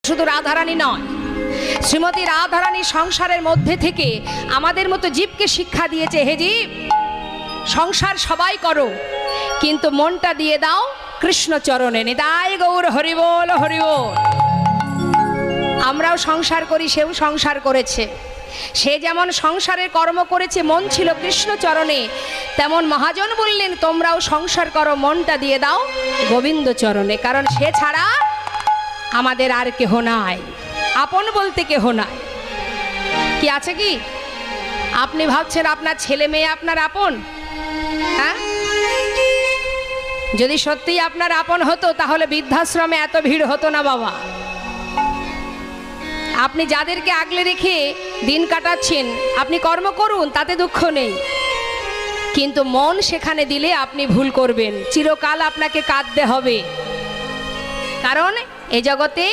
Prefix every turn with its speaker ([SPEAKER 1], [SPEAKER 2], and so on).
[SPEAKER 1] শুধু রাধারানী নয়, শ্রীমতী রাধারানী সংসারের মধ্যে থেকে আমাদের মতো জীবকে শিক্ষা দিয়েছে, হে জীব সংসার সবাই করো কিন্তু মনটা দিয়ে দাও কৃষ্ণ চরণে। নিতাই গৌর হরিবোল হরিবোল। আমরাও সংসার করি, সেও সংসার করেছে। সে যেমন সংসারের কর্ম করেছে, মন ছিল কৃষ্ণ চরণে, তেমন মহাজন বললেন তোমরাও সংসার করো, মনটা দিয়ে দাও গোবিন্দ চরণে। কারণ সে ছাড়া আমাদের আর কেহ নাই, আপন বলতে কেহ নাই। কি আছে কি? আপনি ভাবছেন আপনার ছেলে মেয়ে আপনার আপন? হ্যাঁ, যদি সত্যি আপনার আপন হতো তাহলে বৃদ্ধাশ্রমে এত ভিড় হতো না বাবা। আপনি যাদেরকে আগলে রেখে দিন কাটাচ্ছেন, আপনি কর্ম করুন, তাতে দুঃখ নেই, কিন্তু মন সেখানে দিলে আপনি ভুল করবেন, চিরকাল আপনাকে কাঁদতে হবে। কারণ এ জগতে